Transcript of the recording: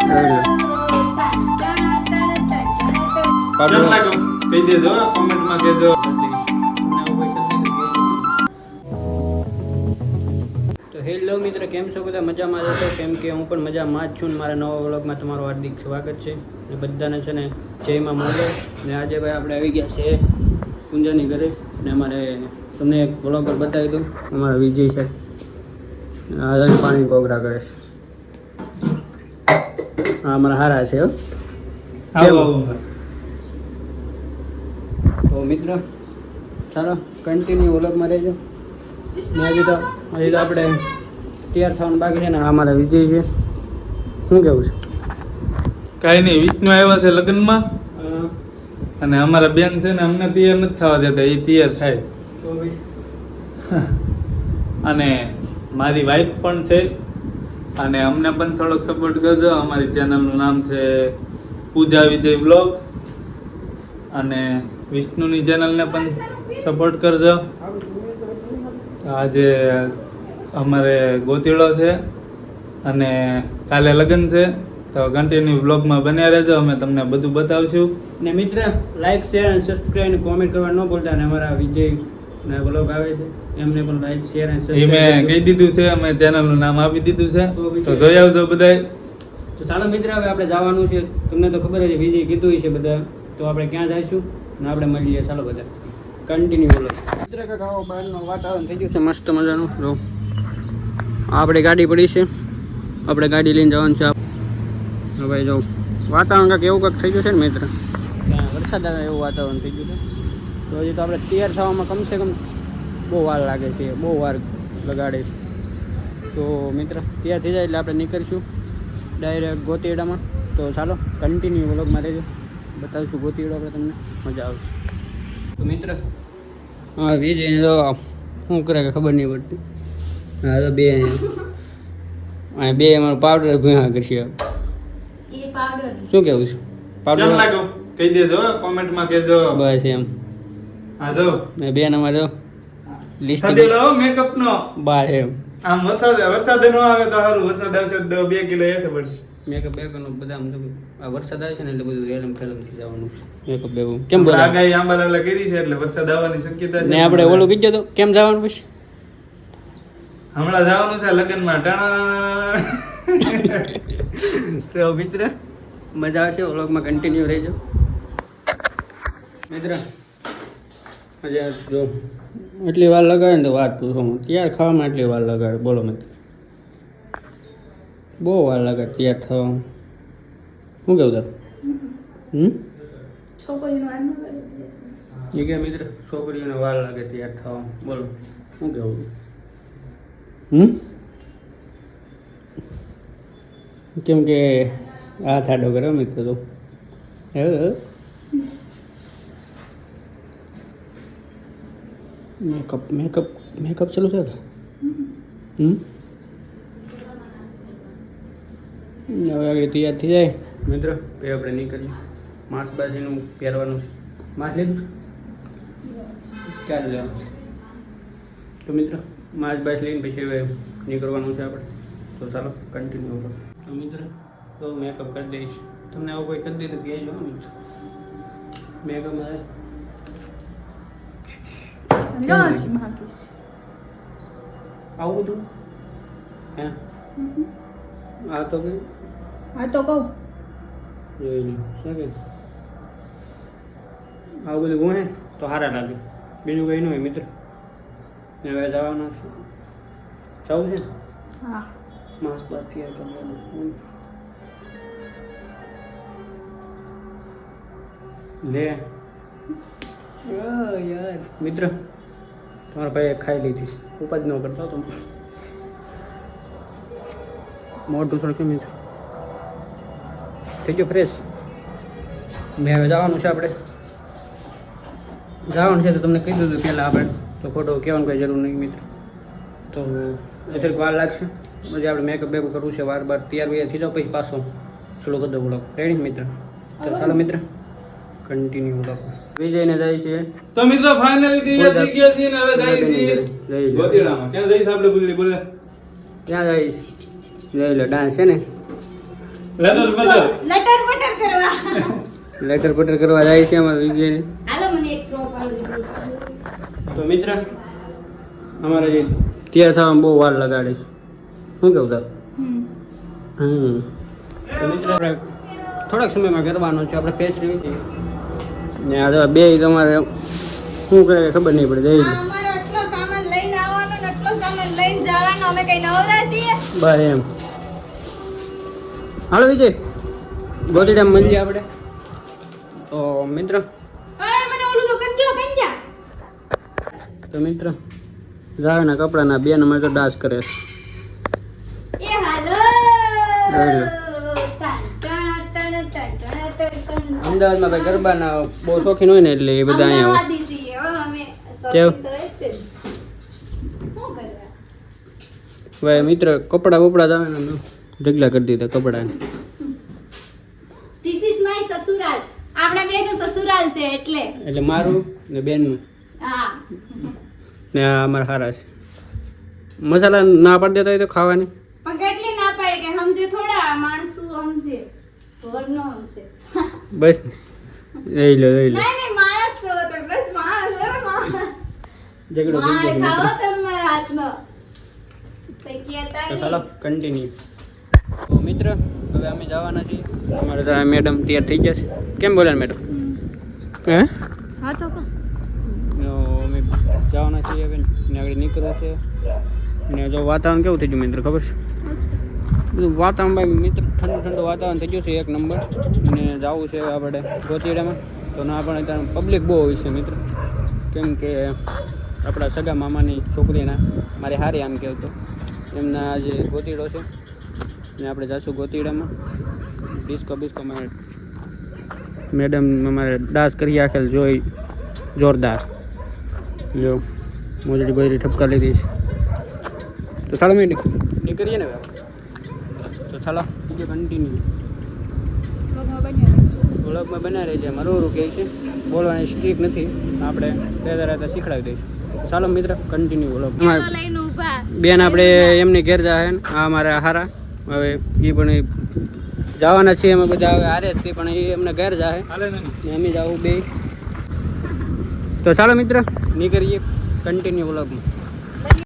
કહી દેજો કોમેન્ટમાં કહેજો. તો હેલો મિત્ર, કેમ છો બધા? મજામાં જશો? કેમ કે હું પણ મજામાં જ છું. મારા નવા વ્લોગમાં તમારું હાર્દિક સ્વાગત છે. ને બધાને છે ને જયમાં મળે. ને આજે ભાઈ આપણે આવી ગયા છે પૂંજાની ઘરે. ને અમારે તમને એક વ્લોગ પર બતાવી દઉં. અમારા વિજય છે આ પાણી કોગરા કરે છે. હા, અમારા હારા છે. તો મિત્ર ચાલો કન્ટિન્યુ વ્લોગમાં રહેજો. ને હજી તો આપણે તૈયાર થવાનું બાકી છે ને. આ અમારા વિજય છે. શું કેવું છે? કાંઈ નહીં, વિષ્ણુ આવ્યા છે લગ્નમાં અને અમારા બેન છે ને અમને તૈયાર નથી થવા દેતા, એ તૈયાર થાય. અને મારી વાઈફ પણ છે અને અમને પણ થોડોક સપોર્ટ કરજો. અમારી ચેનલનું નામ છે પૂજા વિજય વ્લોગ અને વિષ્ણુની ચેનલને પણ સપોર્ટ કરજો. આજે અમારે ગોતીડો છે અને કાલે લગ્ન છે, તો કન્ટિન્યુ વ્લોગમાં બન્યા રહેજો. અમે તમને બધું બતાવશું. ને મિત્ર લાઈક શેર અને સબસ્ક્રાઇબ અને કોમેન્ટ કરવા ન ભૂલતા. અને અમારા વિજય ના વ્લોગ આવે છે એમને પણ લાઈક શેર અને એ સબસ્ક્રાઇબ મેં કહી દીધું છે, અમે ચેનલનું નામ આપી દીધું છે, તો જોઈ આવજો બધાય. તો ચાલો મિત્ર, હવે આપણે જવાનું છે. તમને તો ખબર છે વિજય કીધું છે બધા. તો આપણે ક્યાં જઈશું ને આપણે મળીએ. ચાલો બધા કન્ટિન્યુ બોલો. મિત્ર કાંઈક આવો બહારનું વાતાવરણ થઈ ગયું છે મસ્ત મજાનું. જો આપણે ગાડી પડી છે, આપણે ગાડી લઈને જવાનું છે. તો ભાઈ જો વાતાવરણ કાંઈક એવું કાંઈક થઈ ગયું છે ને મિત્ર, વરસાદ આવે એવું વાતાવરણ થઈ ગયું છે. તો હજી તો આપણે તૈયાર થવામાં કમસે કમ બહુ વાર લાગે છે, બહુ વાર લગાડે છે. તો મિત્ર તૈયાર થઈ જાય એટલે આપણે નીકળીશું ડાયરેક્ટ ગોતીડામાં. તો ચાલો કન્ટિન્યુ વ્લોગમાં રહેજો, બતાવીશું ગોતીડો આપણે તમને, મજા આવશે. તો મિત્ર હા વિજય તો શું કરે કે ખબર નહીં પડતી. હા તો બે અમારું પાવડર ભૂયા કરશે. શું કેવું છે? કેમ લાગ્યો કહી દેજો, કોમેન્ટમાં કહેજો. બસ એમ. હા જો મેં બેન અમારે લિસ્ટ મેકઅપ નો બાર એમ. આમ વરસાદ નો આવે તો સારું, વરસાદ આવશે તો 2 કિલો હેઠે પડશે. મેકઅપ બેકનું બધા આમ તો આ વરસાદ આવે છે ને એટલે બધું રેલમ ખેલમ થઈ જવાનું છે. મેકઅપ બેક કેમ બોલે આગાહી આંબાલાલે કરી છે એટલે વરસાદ આવવાની શક્યતા છે. ને આપણે ઓલું કીધું તો કેમ જવાનું પછી? હમણાં જવાનું છે લગ્નમાં. ટાણા તો મિત્ર મજા આવશે, વ્લોગમાં કન્ટિન્યુ રહેજો. મિત્ર મજા જો એટલી વાર લગાડે ને તો વાત પૂછો. તૈયાર ખાવામાં એટલી વાર લગાડે, બોલો મિત્ર, બહુ વાર લાગે તૈયાર થવામાં. શું કેવું તાર? એ કે મિત્ર છોકરીઓને વાર લાગે તૈયાર થવામાં, બોલો શું કેવું? કેમ કે આ થાડો કર્યો મિત્ર તો મેકઅપ મેકઅપ મેકઅપ ચાલુ છે કે? હવે આગળ તૈયાર થઈ જાય મિત્ર પછી આપણે નીકળીએ. માસ્ક બાજીનું પહેરવાનું છે. માસ્ક લીધું ક્યારે લેવાનું? તો મિત્ર માસ્ક બાજ લઈને પછી હવે નીકળવાનું છે આપણે. તો ચાલો કન્ટિન્યુ કરો. તો મિત્ર તો મેકઅપ કરી દઈશ. તમને આવું કોઈ કરી દે તો કહેજો મિત્ર. મેકઅપમાં આવું બધું હે? આ તો કઈ કહું જોઈ લો શું કે આવું બધું ગુણે તો સારા લાગે, બીજું કંઈ ન હોય મિત્ર. હવે જવાનું છે, જવું છે હા. માસ્ક બાદ તૈયાર કરવાનું લે યાર. મિત્ર તમારા ભાઈએ ખાઈ લીધી, ઉપાજ ન કરતો તો મોટું થોડું કેમ થઈ ગયો ફ્રેશ. મેં હવે જવાનું છે, આપણે જવાનું છે તો તમને કહી દીધું પહેલાં આપણે, તો ખોટો કહેવાનું કંઈ જરૂર નહીં મિત્ર. તો થોડીક વાર લાગશે, પછી આપણે મેકઅપ બેકઅપ કરવું છે, વાર બાર તૈયાર થઈ જાવ પછી પાછો સ્લો કરી દો બોલો. રેડી મિત્ર? તો ચાલો મિત્ર કન્ટિન્યુ બોલો. વિજયને જાય છે. તો મિત્રો ફાઇનલી તૈયાર થઈ ગયા છીએ ને હવે જાય છીએ ગોતીડામાં. ક્યાં જઈશ આપણે? બોલે ક્યાં જઈશ? જઈ લો ડાન્સ છે ને લટર બટર લટર બટર કરવા લેટર પટર કરવા જાય છે અમારા વિજય. હાલો મને એક ડ્રોપ આલી દો. તો મિત્ર અમારે જે તૈયાર થવામાં બહુ વાર લગાડે છે. શું કેવું તાર? તો મિત્ર આપણે થોડાક સમયમાં કરવાનો છે આપણે ફેસ રિવ્યુ. ને આ બે તમારે શું કરે ખબર નહીં પડે જઈ અમારો આટલો સામાન લઈને આવવાનો ને આટલો સામાન લઈને જવાનો અમે કઈ નવરા છીએ બસ એમ. હાલો વિજય ગોટીડા મળીએ આપણે. તો મિત્ર ઓય મને ઓલું તો કરજો કંજા તો મિત્ર જાવેના કપડાના બે નંબર તો ડાન્સ કરે છે. એ હાલો હાલો. અમદાવાદમાં ભાઈ ગરબાના બહુ શોખીન હોય ને એટલે એ બધા અહીંયા હોય. અમદાવાદી છીએ, હો, અમે કેવું? શોખીન તો એ જ છે. શું કરવા? ભાઈ મિત્ર કપડા બપડા જ આવે ને અમે ઢગલા કરી દીધા કપડા. This is my Sasural. આપણા બેનું સસુરાલ છે એટલે મારું ને બેનનું હા ને આ અમારા હારા છે. મસાલા ના પાડી દેતા હોય તો ખાવાની પણ કેટલી ના પાડે કે સમજે થોડા માણસો સમજે ઘર નો સમજે બસ લઈ લો લઈ લો. નહીં નહીં માણસ છો તો બસ માણસ હો, માણસ ઝઘડો થઈ માર ગયો ખાઓ મિત્ર. તમારા હાથનો કઈ કહેતા તો નહીં. ચાલો કન્ટિન્યુ. તો મિત્ર હવે અમે જવાના છીએ. અમારે તો મેડમ તૈયાર થઈ જશે. કેમ બોલે મેડમ? હે હા તો કહો. અમે જવાના છીએ હવે ને આગળ નીકળવું છે. ને જો વાતાવરણ કેવું થઈ ગયું મિત્ર ખબર છે? બધું વાતાવરણ ભાઈ મિત્ર ઠંડુ ઠંડુ વાતાવરણ થઈ ગયું છે એક નંબર. અને જવું છે આપણે ગોતીડામાં. તો ના પણ ત્યાં પબ્લિક બહુ હોય છે મિત્ર. કેમ કે આપણા સગા મામાની છોકરીના મારે હારી આમ કહેતો એમના આજે ગોતીડો છે ને આપણે જઈશું ગોતીડામાં. ડિસ્કો બિસ્કો મારે મેડમ અમારે ડાન્સ કરી આખેલ જોઈ જોરદાર. જો મોજડી બોજડી ઠપકા લીધી છે. તો ચાલો મેં નીકળીએ ને હવે. તો ચાલો બીજું કન્ટિન્યુ વ્લોગમાં બનાવી રહી છે. મારું કહે છે બોલવાની સ્ટ્રીક નથી આપણે પહેલાં રહેતા શીખડાવી દઈશું. ચાલો મિત્ર કન્ટિન્યુ વ્લોગ. લઈને ઊભા બેન આપણે એમની ઘેર જાય ને આ અમારા હારા હવે એ પણ જવાના છીએ અમે બધા હવે હારે જ તે પણ એ એમના ઘેર જાય હાલે ને ને અમે જાવું બે. તો ચાલો મિત્ર નીકળીએ કન્ટિન્યુ વ્લોગમાં.